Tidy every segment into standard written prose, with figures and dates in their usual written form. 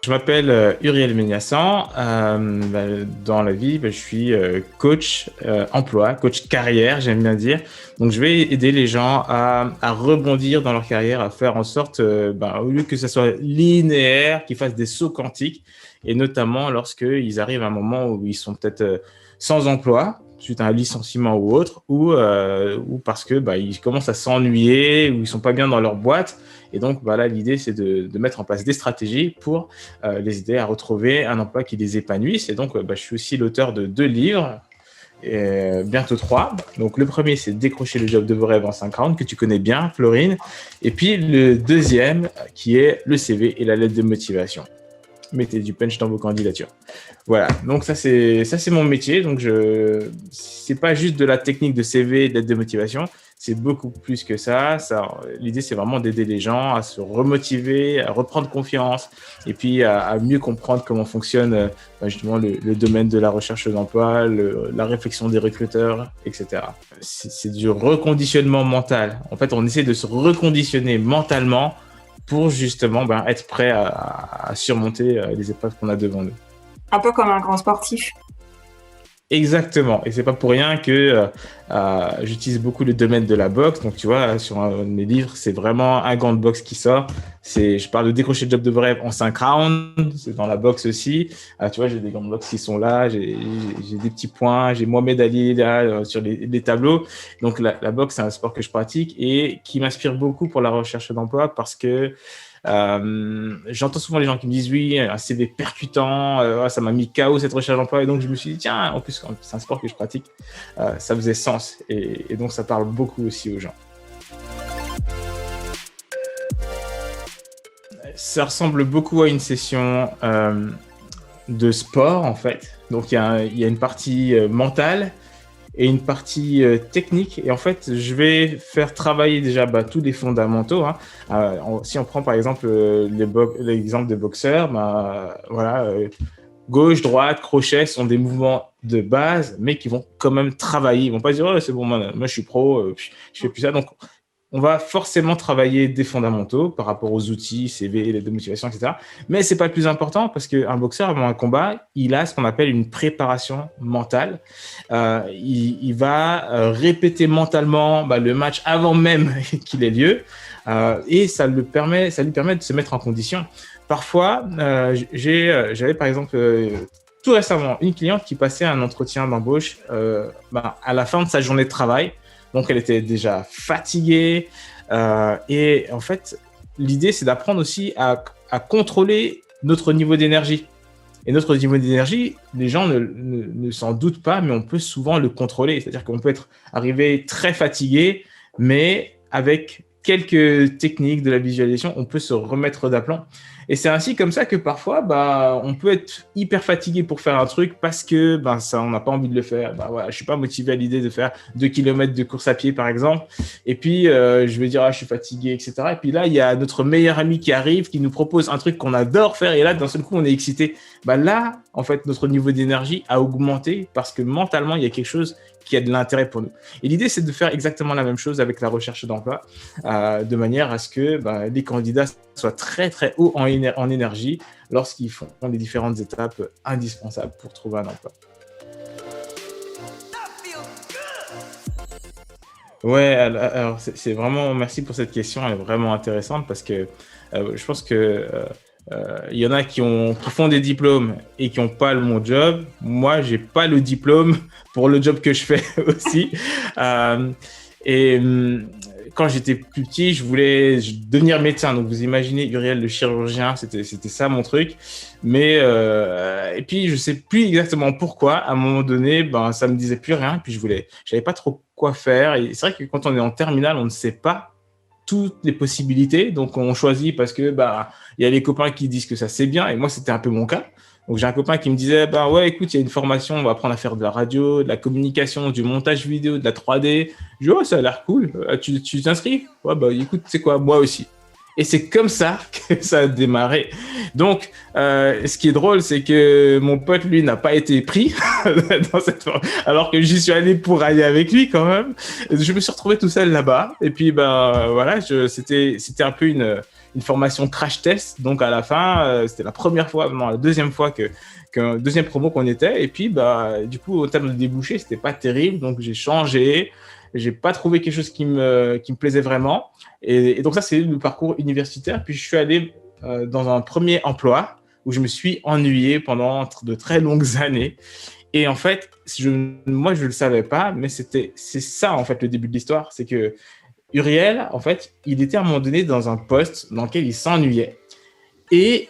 Je m'appelle Uriel Méniassan. Dans la vie, je suis coach emploi, coach carrière, j'aime bien dire. Donc, je vais aider les gens à rebondir dans leur carrière, à faire en sorte, au lieu que ça soit linéaire, qu'ils fassent des sauts quantiques, et notamment lorsqu'ils arrivent à un moment où ils sont peut-être sans emploi, suite à un licenciement ou autre, ou parce que ils commencent à s'ennuyer, ou ils sont pas bien dans leur boîte. Et donc, là, l'idée, c'est de mettre en place des stratégies pour les aider à retrouver un emploi qui les épanouisse. Et donc, je suis aussi l'auteur de 2 livres, et bientôt 3. Donc, le premier, c'est Décrocher le job de vos rêves en 5 rounds, que tu connais bien, Florine. Et puis, le deuxième, qui est le CV et la lettre de motivation. Mettez du punch dans vos candidatures. Voilà, donc ça c'est mon métier. Donc c'est pas juste de la technique de CV et de lettre de motivation, c'est beaucoup plus que ça. L'idée c'est vraiment d'aider les gens à se remotiver, à reprendre confiance et puis à mieux comprendre comment fonctionne justement le domaine de la recherche d'emploi, la réflexion des recruteurs, etc. C'est du reconditionnement mental. En fait, on essaie de se reconditionner mentalement pour justement être prêt à surmonter les épreuves qu'on a devant nous. Un peu comme un grand sportif. Exactement. Et c'est pas pour rien que j'utilise beaucoup le domaine de la boxe. Donc, tu vois, sur mes livres, c'est vraiment un gant de boxe qui sort. Je parle de décrocher le job de vos rêves en 5 rounds. C'est dans la boxe aussi. Tu vois, j'ai des gants de boxe qui sont là. J'ai des petits points. J'ai Mohamed Ali là sur les tableaux. Donc, la boxe, c'est un sport que je pratique et qui m'inspire beaucoup pour la recherche d'emploi parce que j'entends souvent les gens qui me disent oui, un CV percutant, ça m'a mis KO cette recherche d'emploi, et donc je me suis dit tiens, en plus c'est un sport que je pratique, ça faisait sens, et donc ça parle beaucoup aussi aux gens. Ça ressemble beaucoup à une session de sport en fait. Donc il y a une partie mentale et une partie technique. Et en fait, je vais faire travailler déjà tous les fondamentaux. Si on prend par exemple l'exemple des boxeurs, gauche, droite, crochet sont des mouvements de base, mais qui vont quand même travailler. Ils vont pas dire oh, c'est bon, moi je suis pro, je fais plus ça. Donc on va forcément travailler des fondamentaux par rapport aux outils, CV, lettres de motivation, etc. Mais c'est pas le plus important parce qu'un boxeur, avant un combat, il a ce qu'on appelle une préparation mentale. Il va répéter mentalement le match avant même qu'il ait lieu, et ça lui permet de se mettre en condition. Parfois, j'avais par exemple tout récemment une cliente qui passait un entretien d'embauche à la fin de sa journée de travail. Donc, elle était déjà fatiguée. Et en fait, l'idée, c'est d'apprendre aussi à contrôler notre niveau d'énergie. Et notre niveau d'énergie, les gens ne s'en doutent pas, mais on peut souvent le contrôler. C'est-à-dire qu'on peut arriver très fatigué, mais avec quelques techniques de la visualisation, on peut se remettre d'aplomb. Et c'est ainsi comme ça que parfois, on peut être hyper fatigué pour faire un truc parce que on n'a pas envie de le faire. Je suis pas motivé à l'idée de faire 2 kilomètres de course à pied, par exemple. Et puis, je vais dire, je suis fatigué, etc. Et puis là, il y a notre meilleur ami qui arrive, qui nous propose un truc qu'on adore faire. Et là, d'un seul coup, on est excité. Là, en fait, notre niveau d'énergie a augmenté parce que mentalement, il y a quelque chose qui a de l'intérêt pour nous. Et l'idée, c'est de faire exactement la même chose avec la recherche d'emploi, de manière à ce que les candidats soient très, très hauts en énergie lorsqu'ils font les différentes étapes indispensables pour trouver un emploi. Ouais, alors c'est vraiment, merci pour cette question, elle est vraiment intéressante parce que je pense que il y en a qui font des diplômes et qui n'ont pas mon job. Moi, j'ai pas le diplôme pour le job que je fais aussi. Quand j'étais plus petit, je voulais devenir médecin. Donc, vous imaginez, Uriel, le chirurgien, c'était ça mon truc. Mais et puis, je sais plus exactement pourquoi. À un moment donné, ça me disait plus rien. Puis, j'avais pas trop quoi faire. Et c'est vrai que quand on est en terminale, on ne sait pas toutes les possibilités. Donc, on choisit parce que il y a les copains qui disent que ça c'est bien. Et moi, c'était un peu mon cas. Donc, j'ai un copain qui me disait, ben ouais, écoute, il y a une formation, on va apprendre à faire de la radio, de la communication, du montage vidéo, de la 3D. Je dis, oh, ça a l'air cool. Tu t'inscris? Ouais, bah écoute, c'est quoi, moi aussi. Et c'est comme ça que ça a démarré. Donc, ce qui est drôle, c'est que mon pote, lui, n'a pas été pris dans cette forme, alors que j'y suis allé pour aller avec lui quand même. Je me suis retrouvé tout seul là-bas. Et puis, ben voilà, c'était un peu une formation crash test. Donc, à la fin, c'était la première fois, non, la deuxième fois deuxième promo qu'on était. Et puis, bah, du coup, au terme de débouché, c'était pas terrible. Donc, j'ai changé. J'ai pas trouvé quelque chose qui me plaisait vraiment. Et donc ça, c'est le parcours universitaire. Puis je suis allé dans un premier emploi où je me suis ennuyé pendant de très longues années. Et en fait, moi, je le savais pas, mais c'est ça, en fait, le début de l'histoire. C'est que Uriel, en fait, il était à un moment donné dans un poste dans lequel il s'ennuyait. Et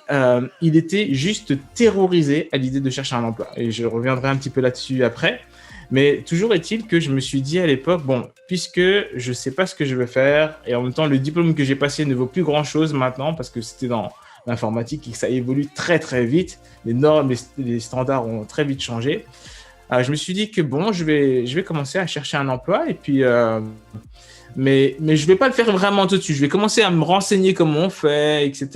il était juste terrorisé à l'idée de chercher un emploi. Et je reviendrai un petit peu là-dessus après. Mais toujours est-il que je me suis dit à l'époque, bon, puisque je ne sais pas ce que je veux faire, et en même temps, le diplôme que j'ai passé ne vaut plus grand-chose maintenant, parce que c'était dans l'informatique et que ça évolue très, très vite. Les normes, les standards ont très vite changé. Je me suis dit que bon, je vais commencer à chercher un emploi, et puis... mais je vais pas le faire vraiment tout de suite. Je vais commencer à me renseigner comment on fait, etc.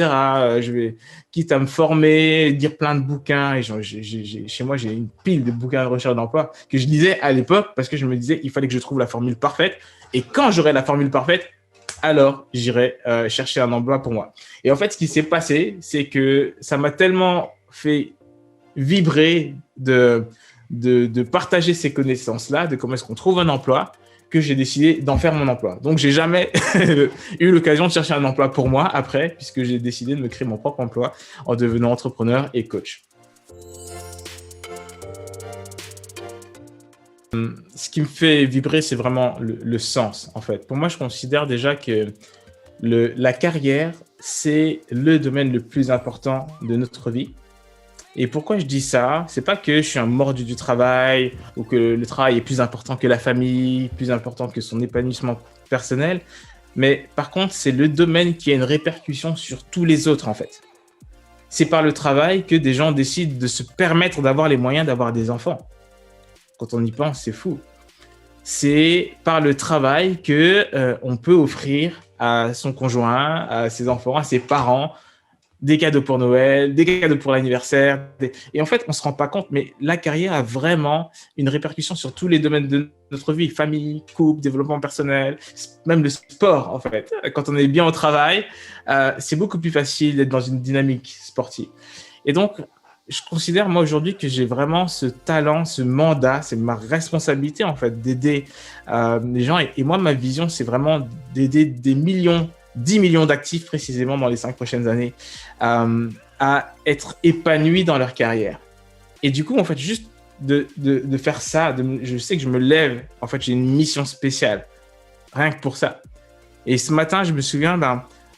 Je vais, quitte à me former, lire plein de bouquins. Et chez moi, j'ai une pile de bouquins de recherche d'emploi que je lisais à l'époque parce que je me disais qu'il fallait que je trouve la formule parfaite. Et quand j'aurai la formule parfaite, alors j'irai chercher un emploi pour moi. Et en fait, ce qui s'est passé, c'est que ça m'a tellement fait vibrer de partager ces connaissances-là, de comment est-ce qu'on trouve un emploi, que j'ai décidé d'en faire mon emploi. Donc, j'ai jamais eu l'occasion de chercher un emploi pour moi après, puisque j'ai décidé de me créer mon propre emploi en devenant entrepreneur et coach. Ce qui me fait vibrer, c'est vraiment le sens, en fait. Pour moi, je considère déjà que la carrière, c'est le domaine le plus important de notre vie. Et pourquoi je dis ça? C'est pas que je suis un mordu du travail ou que le travail est plus important que la famille, plus important que son épanouissement personnel. Mais par contre, c'est le domaine qui a une répercussion sur tous les autres, en fait. C'est par le travail que des gens décident de se permettre d'avoir les moyens d'avoir des enfants. Quand on y pense, c'est fou. C'est par le travail que on peut offrir à son conjoint, à ses enfants, à ses parents, des cadeaux pour Noël, des cadeaux pour l'anniversaire. Et en fait, on ne se rend pas compte, mais la carrière a vraiment une répercussion sur tous les domaines de notre vie. Famille, couple, développement personnel, même le sport, en fait. Quand on est bien au travail, c'est beaucoup plus facile d'être dans une dynamique sportive. Et donc, je considère, moi, aujourd'hui, que j'ai vraiment ce talent, ce mandat, c'est ma responsabilité, en fait, d'aider les gens. Et moi, ma vision, c'est vraiment d'aider des millions 10 millions d'actifs précisément dans les 5 prochaines années à être épanouis dans leur carrière. Et du coup, en fait, juste de faire ça, je sais que je me lève, en fait, j'ai une mission spéciale, rien que pour ça. Et ce matin, je me souviens,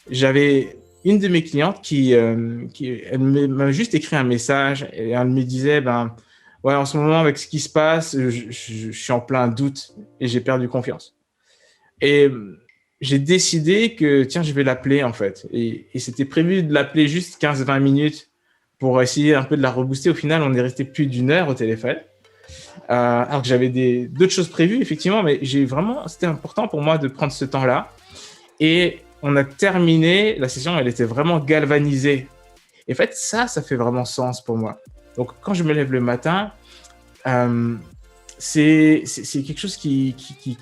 j'avais une de mes clientes qui elle m'a juste écrit un message et elle me disait, ouais, en ce moment, avec ce qui se passe, je suis en plein doute et j'ai perdu confiance. Et j'ai décidé que, tiens, je vais l'appeler, en fait. Et c'était prévu de l'appeler juste 15-20 minutes pour essayer un peu de la rebooster. Au final, on est resté plus d'une heure au téléphone. Alors que j'avais d'autres choses prévues, effectivement, mais c'était important pour moi de prendre ce temps-là. Et on a terminé la session, elle était vraiment galvanisée. Et en fait, ça fait vraiment sens pour moi. Donc, quand je me lève le matin, c'est quelque chose qui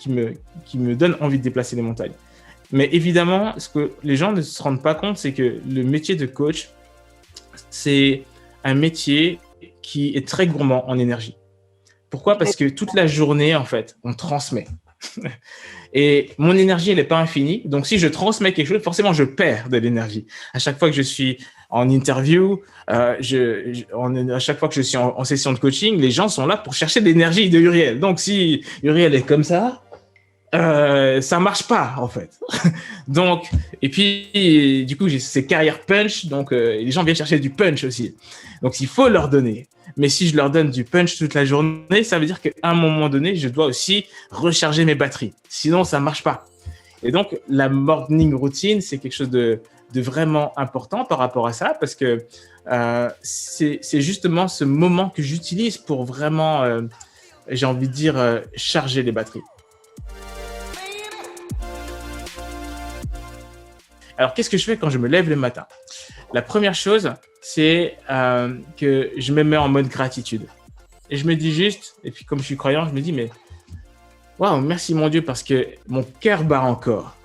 me donne envie de déplacer les montagnes. Mais évidemment, ce que les gens ne se rendent pas compte, c'est que le métier de coach, c'est un métier qui est très gourmand en énergie. Pourquoi? Parce que toute la journée, en fait, on transmet. Et mon énergie, elle n'est pas infinie. Donc, si je transmets quelque chose, forcément, je perds de l'énergie. À chaque fois que je suis en interview, à chaque fois que je suis en session de coaching, les gens sont là pour chercher de l'énergie de Uriel. Donc, si Uriel est comme ça marche pas, en fait. Donc, et puis, du coup, j'ai ces carrières punch. Donc, les gens viennent chercher du punch aussi. Donc, il faut leur donner. Mais si je leur donne du punch toute la journée, ça veut dire qu'à un moment donné, je dois aussi recharger mes batteries. Sinon, ça marche pas. Et donc, la morning routine, c'est quelque chose de vraiment important par rapport à ça, parce que c'est justement ce moment que j'utilise pour vraiment, j'ai envie de dire, charger les batteries. Alors, qu'est-ce que je fais quand je me lève le matin? La première chose, c'est que je me mets en mode gratitude. Et je me dis juste, et puis comme je suis croyant, je me dis, mais waouh, merci mon Dieu, parce que mon cœur bat encore.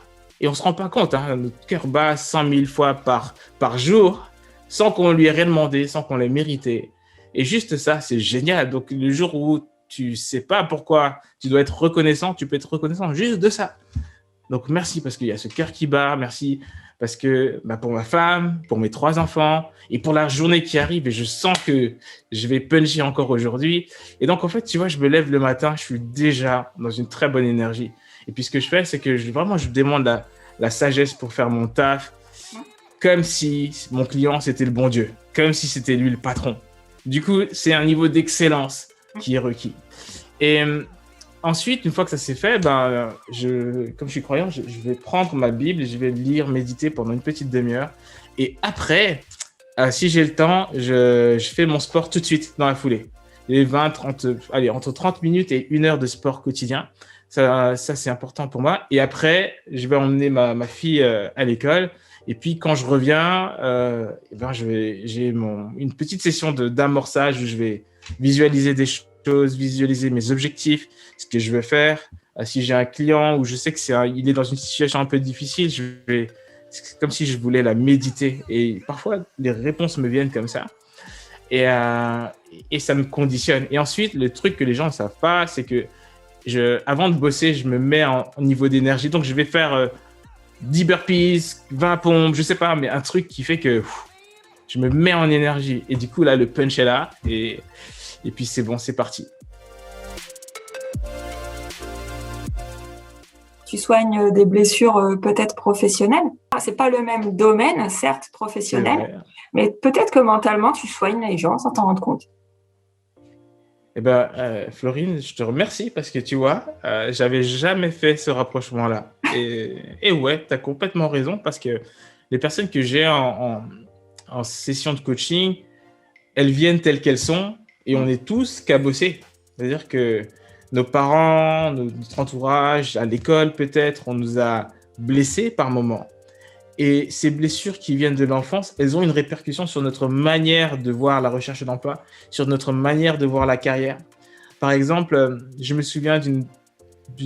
Et on ne se rend pas compte, hein, notre cœur bat 100 000 fois par jour, sans qu'on lui ait rien demandé, sans qu'on l'ait mérité. Et juste ça, c'est génial. Donc, le jour où tu ne sais pas pourquoi tu dois être reconnaissant, tu peux être reconnaissant juste de ça. Donc, merci parce qu'il y a ce cœur qui bat. Merci parce que pour ma femme, pour mes 3 enfants et pour la journée qui arrive. Et je sens que je vais puncher encore aujourd'hui. Et donc, en fait, tu vois, je me lève le matin, je suis déjà dans une très bonne énergie. Et puis, ce que je fais, c'est que je demande la sagesse pour faire mon taf, comme si mon client, c'était le bon Dieu, comme si c'était lui le patron. Du coup, c'est un niveau d'excellence qui est requis. Et ensuite, une fois que ça s'est fait, comme je suis croyant, je vais prendre ma Bible et je vais lire, méditer pendant une petite demi-heure. Et après, si j'ai le temps, je fais mon sport tout de suite dans la foulée. Les entre 30 minutes et 1 heure de sport quotidien. Ça c'est important pour moi. Et après, je vais emmener ma fille à l'école. Et puis, quand je reviens, j'ai une petite session d'amorçage où je vais visualiser des choses, visualiser mes objectifs, ce que je veux faire. Si j'ai un client où je sais il est dans une situation un peu difficile, c'est comme si je voulais la méditer. Et parfois, les réponses me viennent comme ça. Et ça me conditionne. Et ensuite, le truc que les gens ne savent pas, c'est que avant de bosser, je me mets en niveau d'énergie. Donc, je vais faire 10 burpees, 20 pompes, je sais pas, mais un truc qui fait que je me mets en énergie. Et du coup, là, le punch est là. Et puis, c'est bon, c'est parti. Tu soignes des blessures peut-être professionnelles. C'est pas le même domaine, certes professionnel, mais peut-être que mentalement, tu soignes les gens sans t'en rendre compte. Eh ben, Florine, je te remercie parce que tu vois, j'avais jamais fait ce rapprochement-là. Et ouais, tu as complètement raison parce que les personnes que j'ai en session de coaching, elles viennent telles qu'elles sont et on est tous cabossés. C'est-à-dire que nos parents, notre entourage, à l'école peut-être, on nous a blessés par moments. Et ces blessures qui viennent de l'enfance, elles ont une répercussion sur notre manière de voir la recherche d'emploi, sur notre manière de voir la carrière. Par exemple, je me souviens d'une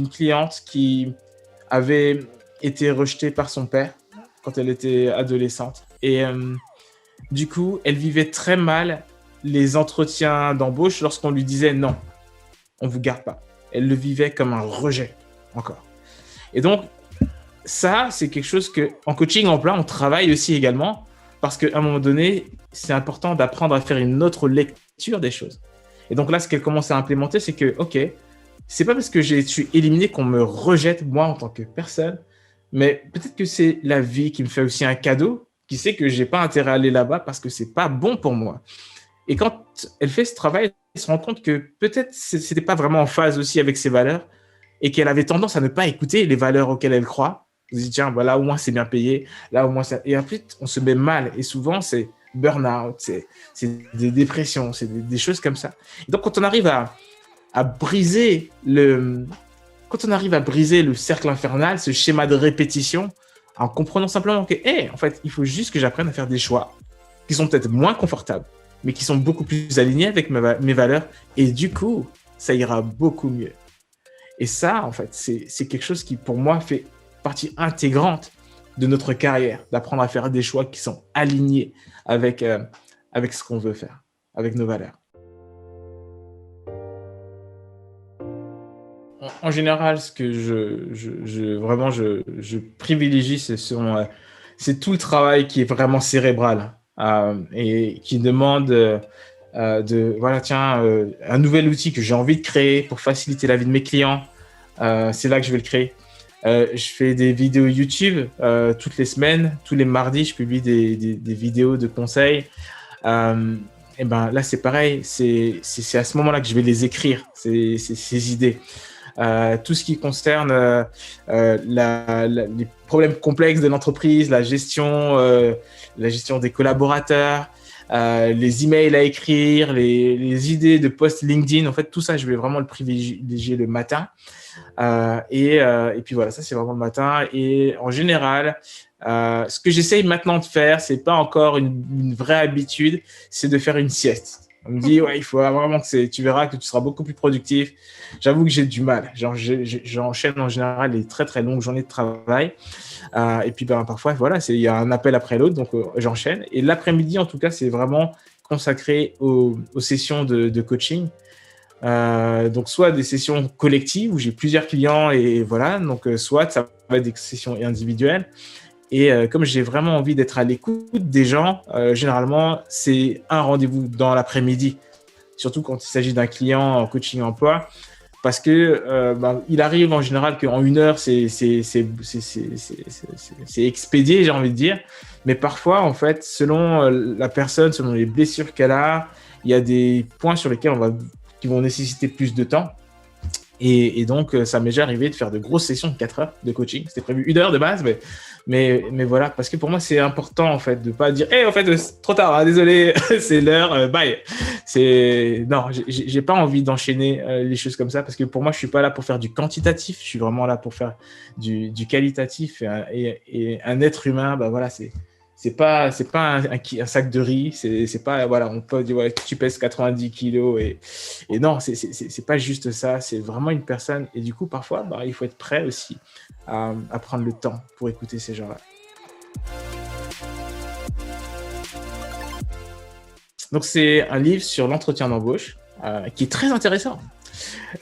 cliente qui avait été rejetée par son père quand elle était adolescente. Et du coup, elle vivait très mal les entretiens d'embauche lorsqu'on lui disait non, on ne vous garde pas. Elle le vivait comme un rejet encore. Et donc, ça, c'est quelque chose qu'en coaching emploi, on travaille aussi également parce qu'à un moment donné, c'est important d'apprendre à faire une autre lecture des choses. Et donc là, ce qu'elle commence à implémenter, c'est que, OK, c'est pas parce que je suis éliminé qu'on me rejette, moi, en tant que personne, mais peut-être que c'est la vie qui me fait aussi un cadeau, qui sait que j'ai pas intérêt à aller là-bas parce que c'est pas bon pour moi. Et quand elle fait ce travail, elle se rend compte que peut-être c'était pas vraiment en phase aussi avec ses valeurs et qu'elle avait tendance à ne pas écouter les valeurs auxquelles elle croit. On se dit, tiens, là au moins c'est bien payé, là au moins ça. Et après, on se met mal. Et souvent, c'est burn-out, c'est des dépressions, c'est des choses comme ça. Et donc, quand on arrive à briser le cercle infernal, ce schéma de répétition, en comprenant simplement que, en fait, il faut juste que j'apprenne à faire des choix qui sont peut-être moins confortables, mais qui sont beaucoup plus alignés avec mes valeurs. Et du coup, ça ira beaucoup mieux. Et ça, en fait, c'est quelque chose qui, pour moi, fait partie intégrante de notre carrière, d'apprendre à faire des choix qui sont alignés avec ce qu'on veut faire, avec nos valeurs. En général, ce que je privilégie, c'est tout le travail qui est vraiment cérébral et qui demande un nouvel outil que j'ai envie de créer pour faciliter la vie de mes clients. C'est là que je vais le créer. Je fais des vidéos YouTube toutes les semaines, tous les mardis, je publie des vidéos de conseils. Et là, c'est pareil, c'est à ce moment-là que je vais les écrire, ces idées. Tout ce qui concerne les problèmes complexes de l'entreprise, la gestion des collaborateurs, les emails à écrire, les idées de post LinkedIn. En fait, tout ça, je vais vraiment le privilégier le matin. Et puis voilà, ça, c'est vraiment le matin. Et en général, ce que j'essaye maintenant de faire, c'est pas encore une vraie habitude, c'est de faire une sieste. On me dit, ouais, il faut vraiment tu verras que tu seras beaucoup plus productif. J'avoue que j'ai du mal. Genre, j'enchaîne en général les très, très longues journées de travail. Et puis, parfois, voilà, il y a un appel après l'autre, donc j'enchaîne. Et l'après-midi, en tout cas, c'est vraiment consacré aux sessions de coaching. Donc, soit des sessions collectives où j'ai plusieurs clients et voilà. Donc, soit ça va être des sessions individuelles. Et comme j'ai vraiment envie d'être à l'écoute des gens, généralement, c'est un rendez-vous dans l'après-midi, surtout quand il s'agit d'un client en coaching emploi, parce que il arrive en général qu'en 1 heure, c'est expédié, j'ai envie de dire. Mais parfois, en fait, selon la personne, selon les blessures qu'elle a, il y a des points sur lesquels qui vont nécessiter plus de temps. Et donc, ça m'est déjà arrivé de faire de grosses sessions de 4 heures de coaching. C'était prévu 1 heure de base, mais voilà, parce que pour moi, c'est important, en fait, de ne pas dire « en fait, c'est trop tard, hein, désolé, c'est l'heure, bye ». Non, j'ai pas envie d'enchaîner les choses comme ça, parce que pour moi, je suis pas là pour faire du quantitatif, je suis vraiment là pour faire du qualitatif. Et un être humain, voilà, c'est pas un sac de riz, c'est pas, voilà, on peut dire, ouais, tu pèses 90 kilos et non, c'est pas juste ça, c'est vraiment une personne. Et du coup, parfois, il faut être prêt aussi à prendre le temps pour écouter ces gens-là. Donc, c'est un livre sur l'entretien d'embauche qui est très intéressant.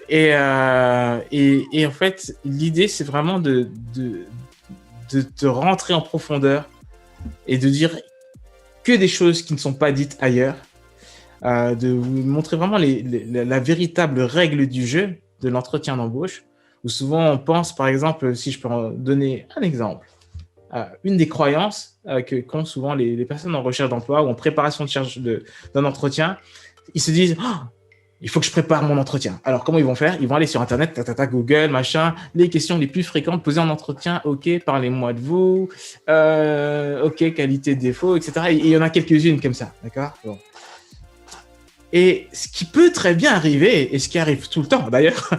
Et en fait, l'idée, c'est vraiment de rentrer en profondeur et de dire que des choses qui ne sont pas dites ailleurs, de vous montrer vraiment la véritable règle du jeu de l'entretien d'embauche, où souvent on pense, par exemple, si je peux en donner un exemple, une des croyances qu'ont souvent les personnes en recherche d'emploi ou en préparation d'un entretien, ils se disent il faut que je prépare mon entretien. Alors, comment ils vont faire? Ils vont aller sur Internet, Google, machin, les questions les plus fréquentes posées en entretien. OK, parlez-moi de vous. OK, qualité, défaut, etc. Et il y en a quelques-unes comme ça, d'accord? Bon. Et ce qui peut très bien arriver, et ce qui arrive tout le temps d'ailleurs,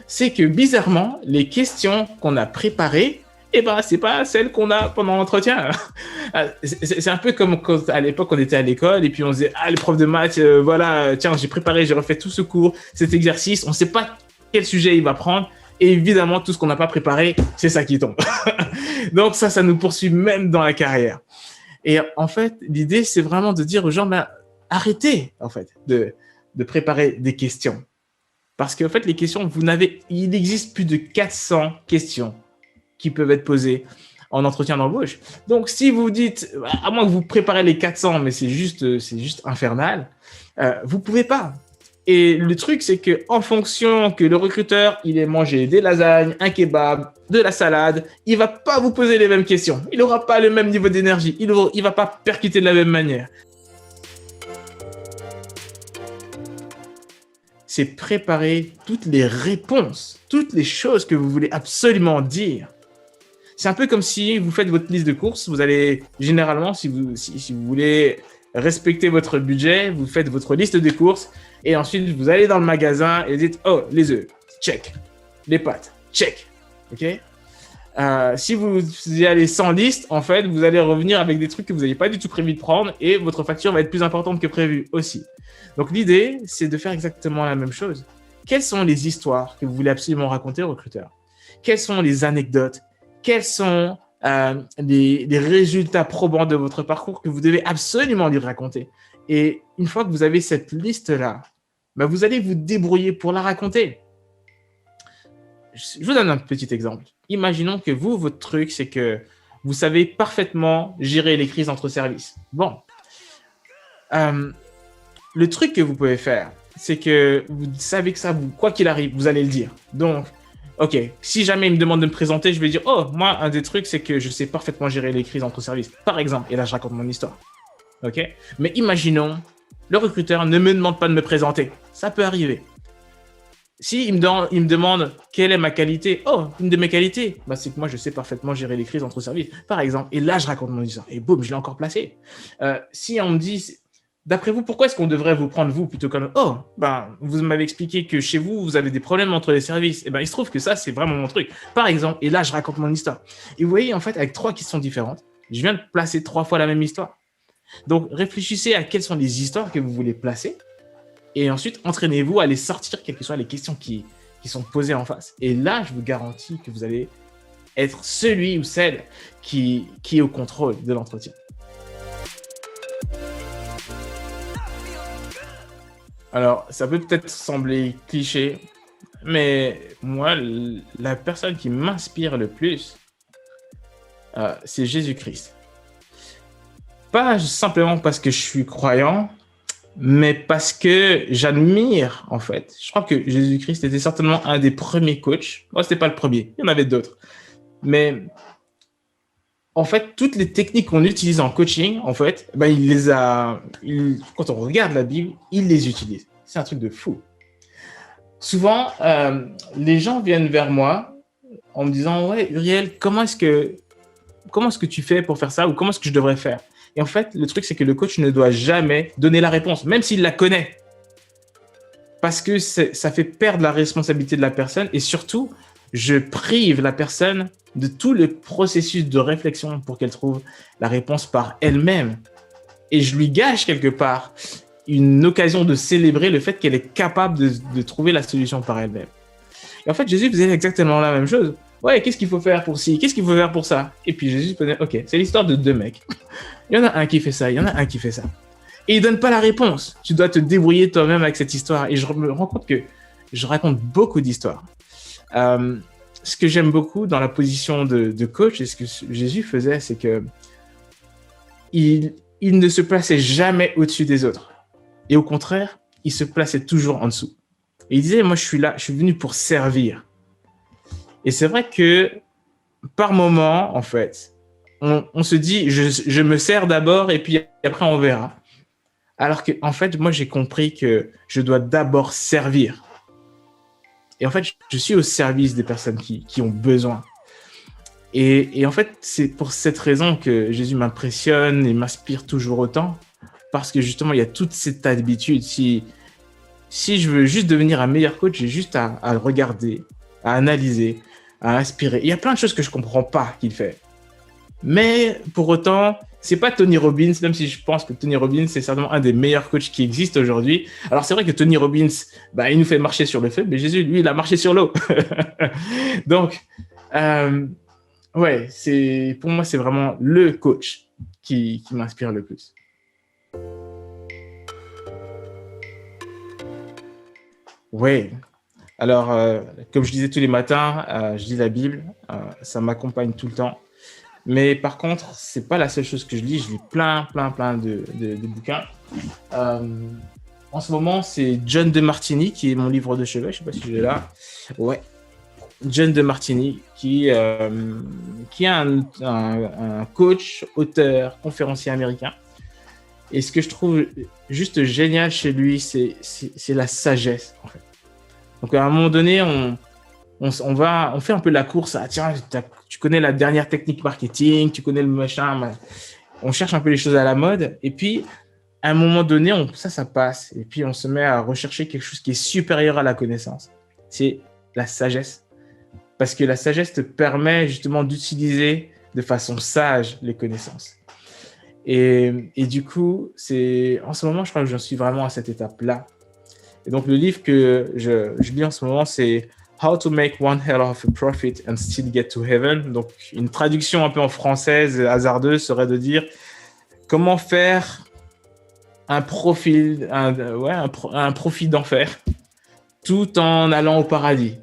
c'est que bizarrement, les questions qu'on a préparées, c'est pas celles qu'on a pendant l'entretien. C'est un peu comme quand à l'époque on était à l'école et puis on disait le prof de maths, voilà, tiens, j'ai préparé, j'ai refait tout ce cours, cet exercice, on sait pas quel sujet il va prendre et évidemment tout ce qu'on n'a pas préparé, c'est ça qui tombe. Donc ça nous poursuit même dans la carrière. Et en fait, l'idée c'est vraiment de dire aux gens arrêtez en fait de préparer des questions parce qu'en fait les questions, il existe plus de 400 questions qui peuvent être posées en entretien d'embauche. Donc, si vous dites, à moins que vous préparez les 400, mais c'est juste infernal, vous pouvez pas. Et le truc, c'est que en fonction que le recruteur, il ait mangé des lasagnes, un kebab, de la salade, il va pas vous poser les mêmes questions. Il aura pas le même niveau d'énergie. Il va pas percuter de la même manière. C'est préparer toutes les réponses, toutes les choses que vous voulez absolument dire. C'est un peu comme si vous faites votre liste de courses. Vous allez, généralement, si vous voulez respecter votre budget, vous faites votre liste de courses et ensuite, vous allez dans le magasin et vous dites « Oh, les œufs, check. Les pâtes, check. » OK ? Si vous y allez sans liste, en fait, vous allez revenir avec des trucs que vous n'avez pas du tout prévu de prendre et votre facture va être plus importante que prévu aussi. Donc, l'idée, c'est de faire exactement la même chose. Quelles sont les histoires que vous voulez absolument raconter aux recruteurs ? Quelles sont les anecdotes ? Quels sont les résultats probants de votre parcours que vous devez absolument lui raconter? Et une fois que vous avez cette liste-là, vous allez vous débrouiller pour la raconter. Je vous donne un petit exemple. Imaginons que votre truc, c'est que vous savez parfaitement gérer les crises entre services. Bon. Le truc que vous pouvez faire, c'est que vous savez que ça, quoi qu'il arrive, vous allez le dire. Donc, OK, si jamais il me demande de me présenter, je vais dire « Oh, moi, un des trucs, c'est que je sais parfaitement gérer les crises entre services. » Par exemple, et là, je raconte mon histoire. OK? Mais imaginons, le recruteur ne me demande pas de me présenter. Ça peut arriver. Si il me demande quelle est ma qualité, une de mes qualités, c'est que moi, je sais parfaitement gérer les crises entre services. Par exemple, et là, je raconte mon histoire. Et boum, je l'ai encore placé. Si on me dit D'après vous, pourquoi est-ce qu'on devrait vous prendre vous plutôt comme oh, vous m'avez expliqué que chez vous, vous avez des problèmes entre les services. Et il se trouve que ça, c'est vraiment mon truc. Par exemple, et là, je raconte mon histoire. Et vous voyez, en fait, avec 3 questions différentes, je viens de placer 3 fois la même histoire. Donc, réfléchissez à quelles sont les histoires que vous voulez placer. Et ensuite, entraînez-vous à les sortir, quelles que soient les questions qui sont posées en face. Et là, je vous garantis que vous allez être celui ou celle qui est au contrôle de l'entretien. Alors, ça peut peut-être sembler cliché, mais moi, la personne qui m'inspire le plus, c'est Jésus-Christ. Pas simplement parce que je suis croyant, mais parce que j'admire, en fait. Je crois que Jésus-Christ était certainement un des premiers coachs. Moi, c'était pas le premier, il y en avait d'autres. Mais en fait, toutes les techniques qu'on utilise en coaching, en fait, quand on regarde la Bible, il les utilise. C'est un truc de fou. Souvent, les gens viennent vers moi en me disant « Ouais, Uriel, comment est-ce que tu fais pour faire ça ou comment est-ce que je devrais faire ?» Et en fait, le truc, c'est que le coach ne doit jamais donner la réponse, même s'il la connaît. Parce que ça fait perdre la responsabilité de la personne et surtout, je prive la personne de tout le processus de réflexion pour qu'elle trouve la réponse par elle-même. Et je lui gâche quelque part une occasion de célébrer le fait qu'elle est capable de trouver la solution par elle-même. Et en fait, Jésus faisait exactement la même chose. Ouais, qu'est-ce qu'il faut faire pour ci? Qu'est-ce qu'il faut faire pour ça? Et puis Jésus faisait, ok, c'est l'histoire de 2 mecs. Il y en a un qui fait ça, il y en a un qui fait ça. Et il donne pas la réponse. Tu dois te débrouiller toi-même avec cette histoire. Et je me rends compte que je raconte beaucoup d'histoires. Ce que j'aime beaucoup dans la position de coach et ce que Jésus faisait, c'est que il ne se plaçait jamais au-dessus des autres. Et au contraire, il se plaçait toujours en dessous. Et il disait, moi, je suis là, je suis venu pour servir. Et c'est vrai que par moment, en fait, on se dit, je me sers d'abord et puis après, on verra. Alors que, en fait, moi, j'ai compris que je dois d'abord servir. Et en fait, je suis au service des personnes qui ont besoin. Et en fait, c'est pour cette raison que Jésus m'impressionne et m'inspire toujours autant. Parce que justement, il y a toute cette habitude. Si je veux juste devenir un meilleur coach, j'ai juste à regarder, à analyser, à inspirer. Il y a plein de choses que je ne comprends pas qu'il fait. Mais pour autant, c'est pas Tony Robbins, même si je pense que Tony Robbins, c'est certainement un des meilleurs coachs qui existent aujourd'hui. Alors, c'est vrai que Tony Robbins, il nous fait marcher sur le feu, mais Jésus, lui, il a marché sur l'eau. Donc, pour moi, c'est vraiment le coach qui m'inspire le plus. Oui. Alors, comme je disais tous les matins, je lis la Bible, ça m'accompagne tout le temps. Mais par contre, c'est pas la seule chose que je lis plein de bouquins. En ce moment, c'est John DeMartini qui est mon livre de chevet, je sais pas si je l'ai là. Ouais, John DeMartini qui est un coach, auteur, conférencier américain. Et ce que je trouve juste génial chez lui, c'est la sagesse, en fait. Donc, à un moment donné, on fait un peu la course. Tiens, tu connais la dernière technique marketing, tu connais le machin. On cherche un peu les choses à la mode. Et puis, à un moment donné, ça passe. Et puis, on se met à rechercher quelque chose qui est supérieur à la connaissance. C'est la sagesse. Parce que la sagesse te permet justement d'utiliser de façon sage les connaissances. Et du coup, en ce moment, je crois que j'en suis vraiment à cette étape-là. Et donc, le livre que je lis en ce moment, c'est How to make one hell of a profit and still get to heaven. Donc, une traduction un peu en française hasardeuse serait de dire comment faire un profit d'enfer tout en allant au paradis.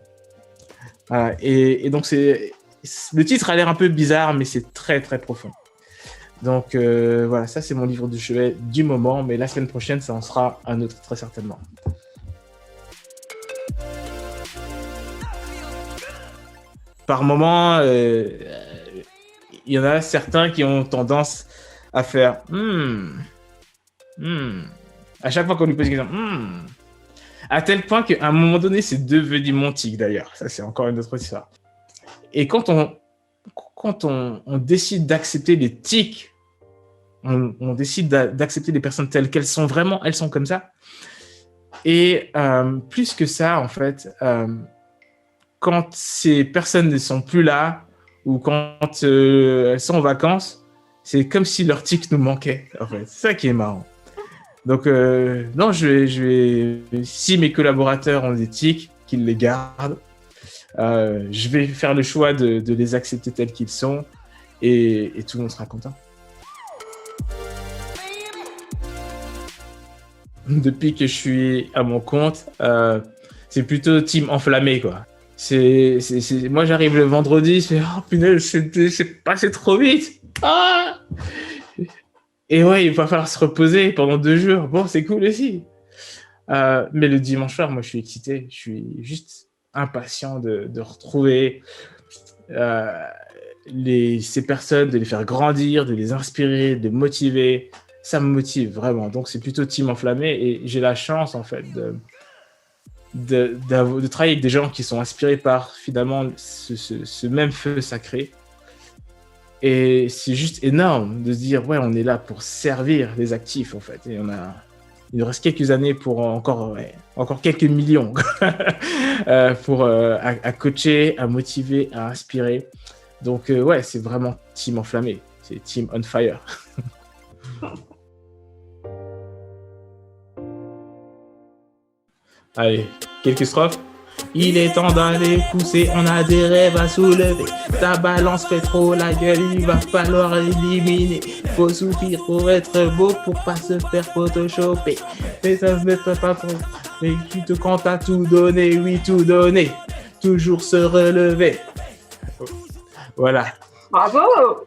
Et donc, le titre a l'air un peu bizarre, mais c'est très, très profond. Donc, voilà, ça, c'est mon livre de chevet du moment. Mais la semaine prochaine, ça en sera un autre, très certainement. Par moment, il y en a certains qui ont tendance à faire à chaque fois qu'on lui pose une question, à tel point qu'à un moment donné, c'est devenu mon tic d'ailleurs. Ça, c'est encore une autre histoire. Et quand on décide d'accepter les tics on décide d'accepter les personnes telles qu'elles sont vraiment, elles sont comme ça. Et plus que ça, en fait, quand ces personnes ne sont plus là ou quand elles sont en vacances, c'est comme si leur tic nous manquait, en fait. C'est ça qui est marrant. Donc, non, si mes collaborateurs ont des tics, qu'ils les gardent. Je vais faire le choix de les accepter tels qu'ils sont et tout le monde sera content. Depuis que je suis à mon compte, c'est plutôt team enflammé, quoi. Moi, j'arrive le vendredi, je fais « Oh, punaise, c'est passé trop vite. Ah !» Et ouais, il va falloir se reposer pendant 2 jours. Bon, c'est cool aussi. Mais le dimanche soir, moi, je suis excité. Je suis juste impatient de retrouver ces personnes, de les faire grandir, de les inspirer, de les motiver. Ça me motive vraiment. Donc, c'est plutôt team enflammé. Et j'ai la chance, en fait, de travailler avec des gens qui sont inspirés par, finalement, ce même feu sacré. Et c'est juste énorme de se dire, ouais, on est là pour servir les actifs, en fait. Et il nous reste quelques années pour encore quelques millions pour à coacher, à motiver, à inspirer. Donc, ouais, c'est vraiment team enflammé. C'est team on fire. Allez, quelques strophes. Il est temps d'aller pousser, on a des rêves à soulever. Ta balance fait trop la gueule, il va falloir l'éliminer. Faut souffrir pour être beau, pour pas se faire photoshopper. Mais ça ne peut pas pour... Mais tu te comptes à tout donner, oui, tout donner. Toujours se relever. Voilà. Bravo!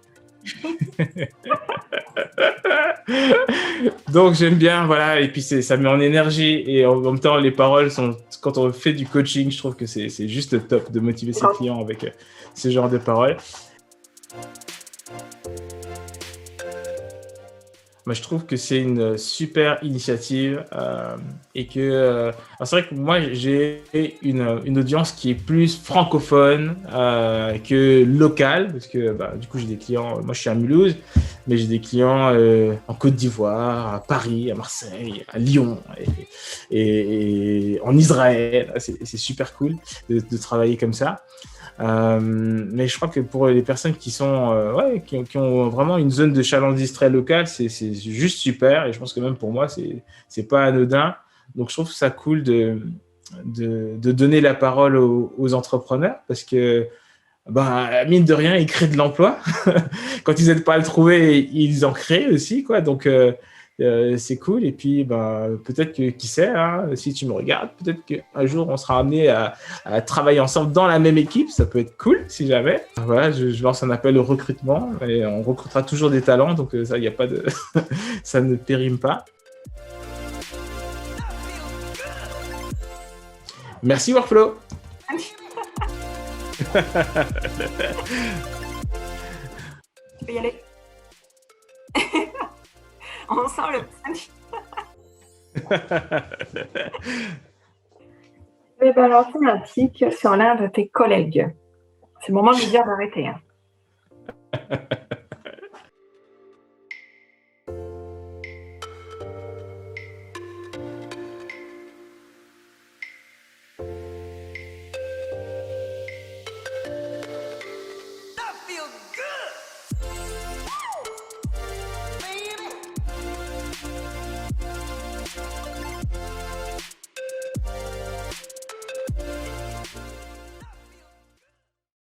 Donc j'aime bien, voilà, et puis ça met en énergie et en même temps les paroles sont, quand on fait du coaching, je trouve que c'est juste top de motiver ses clients avec ce genre de paroles. Moi, je trouve que c'est une super initiative et que c'est vrai que moi j'ai une audience qui est plus francophone que locale parce que du coup j'ai des clients, moi je suis à Mulhouse, mais j'ai des clients en Côte d'Ivoire, à Paris, à Marseille, à Lyon et en Israël. C'est super cool de travailler comme ça. Mais je crois que pour les personnes qui sont qui ont vraiment une zone de chalandise très locale, c'est juste super et je pense que même pour moi c'est pas anodin. Donc je trouve ça cool de donner la parole aux entrepreneurs parce que mine de rien ils créent de l'emploi. Quand ils n'aident pas à le trouver, ils en créent aussi, quoi. Donc c'est cool et puis peut-être que qui sait, hein, si tu me regardes, peut-être qu'un jour on sera amené à travailler ensemble dans la même équipe, ça peut être cool si jamais. Voilà, je lance un appel au recrutement et on recrutera toujours des talents, donc ça, il y a pas de ça ne périme pas. Merci Workflow. Tu peux y aller. On sent le punch. Je vais balancer un tic sur l'un de tes collègues. C'est le moment de lui dire d'arrêter. Hein.